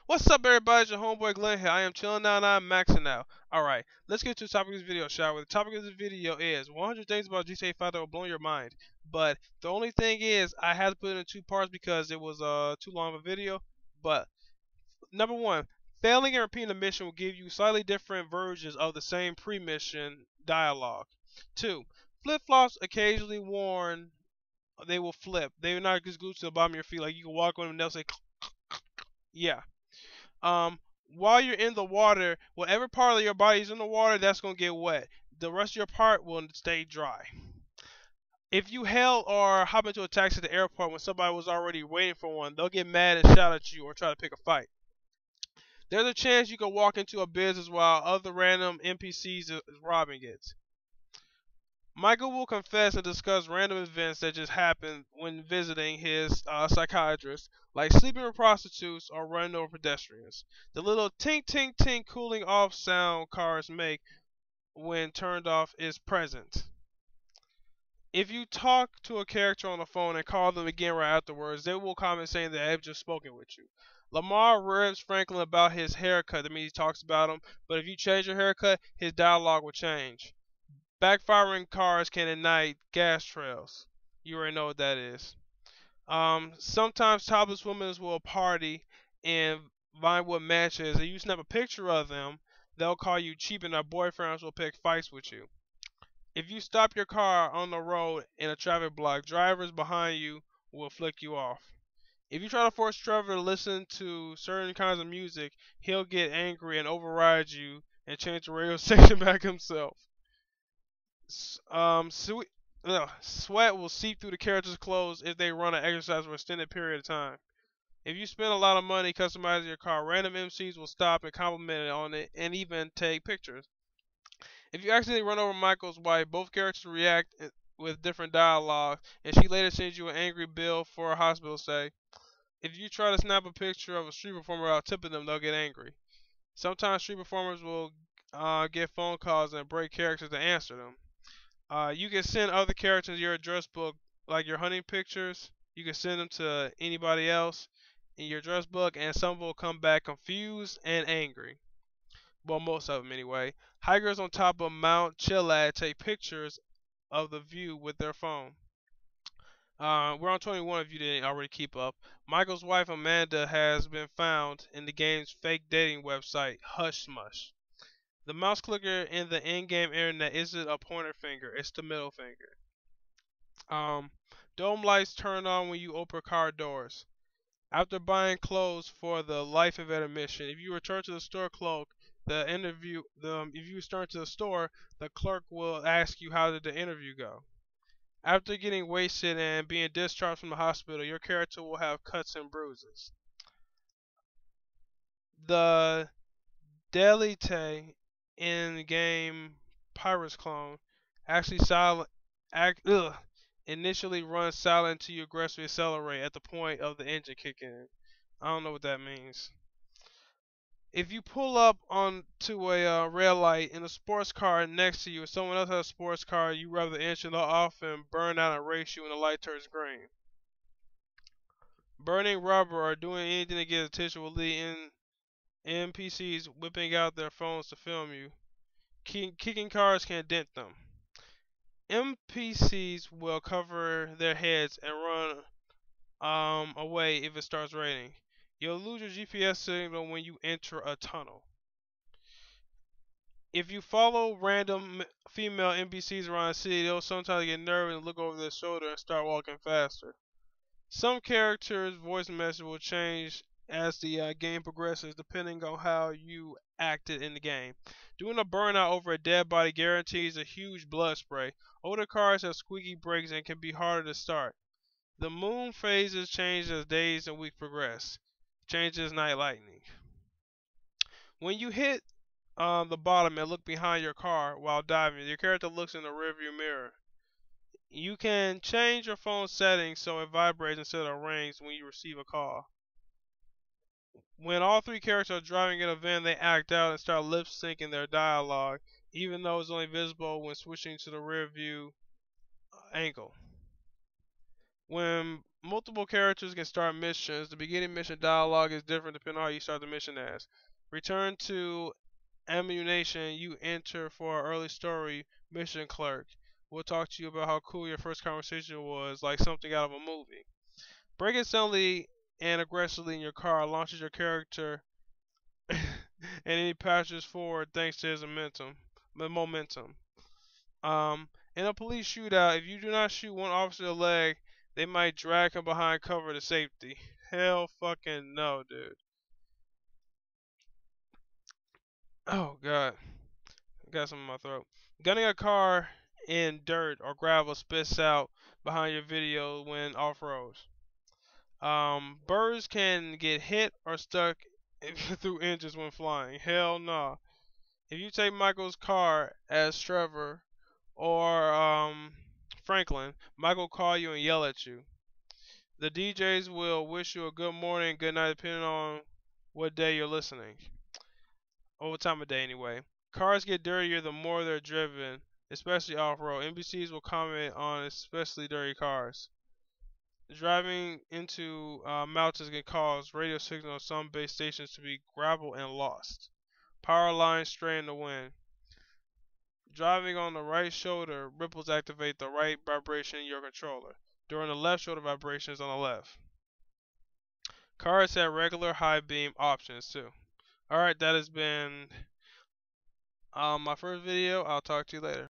What's up, everybody? It's your homeboy Glenn here. I am chilling now and I'm maxing out. Alright, let's get to the topic of this video, shall we? The topic of this video is 100 things about GTA 5 that will blow your mind. But the only thing is, I had to put it in two parts because it was too long of a video. But number one, failing and repeating a mission will give you slightly different versions of the same pre-mission dialogue. Two, flip-flops occasionally worn, they will flip. They are not just glued to the bottom of your feet. Like you can walk on them and they'll say, yeah. um, while you're in the water, whatever part of your body is in the water, that's gonna get wet. The rest of your part will stay dry. If you hail or hop into a taxi at the airport when somebody was already waiting for one, they'll get mad and shout at you or try to pick a fight. There's a chance you could walk into a business while other random NPCs is robbing it. Michael will confess and discuss random events that just happened when visiting his psychiatrist, like sleeping with prostitutes or running over pedestrians. The little tink tink tink cooling off sound cars make when turned off is present. If you talk to a character on the phone and call them again right afterwards, they will comment saying that they've just spoken with you. Lamar ribs Franklin about his haircut. That means he talks about him. But if you change your haircut, his dialogue will change. Backfiring cars can ignite gas trails. You already know what that is. Sometimes topless women will party in Vinewood mansions, and you snap a picture of them, they'll call you cheap and their boyfriends will pick fights with you. If you stop your car on the road in a traffic block, drivers behind you will flick you off. If you try to force Trevor to listen to certain kinds of music, he'll get angry and override you and change the radio station back himself. Sweet, sweat will seep through the character's clothes if they run an exercise for an extended period of time. If you spend a lot of money customizing your car, random MCs will stop and compliment on it and even take pictures. If you accidentally run over Michael's wife, both characters react with different dialogue, and she later sends you an angry bill for a hospital stay. If you try to snap a picture of a street performer without tipping them, they'll get angry. Sometimes street performers will get phone calls and break characters to answer them. You can send other characters your address book, like your hunting pictures. You can send them to anybody else in your address book, and some will come back confused and angry. Well, most of them anyway. Hikers on top of Mount Chiliad take pictures of the view with their phone. We're on 21 if you didn't already keep up. Michael's wife Amanda has been found in the game's fake dating website, Hush Smush. The mouse clicker in the in-game internet isn't a pointer finger, it's the middle finger. Dome lights turn on when you open car doors. After buying clothes for the Life Invader mission, if you return to the store cloak, if you return to the store, the clerk will ask you how did the interview go. After getting wasted and being discharged from the hospital, your character will have cuts and bruises. The Delete in-game Pirates clone actually initially runs silent until you aggressively accelerate at the point of the engine kicking in. I don't know what that means. If you pull up onto a red light in a sports car next to you, if someone else has a sports car, you rev the engine, they'll often burn out and race you when the light turns green. Burning rubber or doing anything to get attention will lead NPCs whipping out their phones to film you. Kicking cars can dent them. NPCs will cover their heads and run away if it starts raining. You'll lose your GPS signal when you enter a tunnel. If you follow random female NPCs around the city, they'll sometimes get nervous and look over their shoulder and start walking faster. Some characters' voice message will change as the game progresses depending on how you acted in the game. Doing a burnout over a dead body guarantees a huge blood spray. Older cars have squeaky brakes and can be harder to start. The moon phases change as days and weeks progress. Changes night lightning. When you hit the bottom and look behind your car while diving, your character looks in the rearview mirror. You can change your phone settings so it vibrates instead of rings when you receive a call. When all three characters are driving in a van, they act out and start lip syncing their dialogue, even though it's only visible when switching to the rear view angle. When Multiple characters can start missions. The beginning mission dialogue is different depending on how you start the mission as. Return to Ammunition, you enter for our early story mission clerk. We'll talk to you about how cool your first conversation was, like something out of a movie. Braking suddenly and aggressively in your car launches your character and any passengers forward thanks to his momentum. In a police shootout, if you do not shoot one officer in the leg, they might drag him behind cover to safety. Hell fucking no, dude. Oh god, I got some in my throat. Gunning a car in dirt or gravel spits out behind your video when off roads. Birds can get hit or stuck through engines when flying. Hell no. Nah. If you take Michael's car as Trevor or Franklin, Michael will call you and yell at you. The DJs will wish you a good morning, good night, depending on what day you're listening. Or what time of day, anyway. Cars get dirtier the more they're driven, especially off-road. NBCs will comment on especially dirty cars. Driving into mountains can cause radio signals on some base stations to be garbled and lost. Power lines stray in the wind. Driving on the right shoulder, ripples activate the right vibration in your controller. During the left shoulder vibrations on the left. Cars have regular high beam options too. Alright, that has been my first video. I'll talk to you later.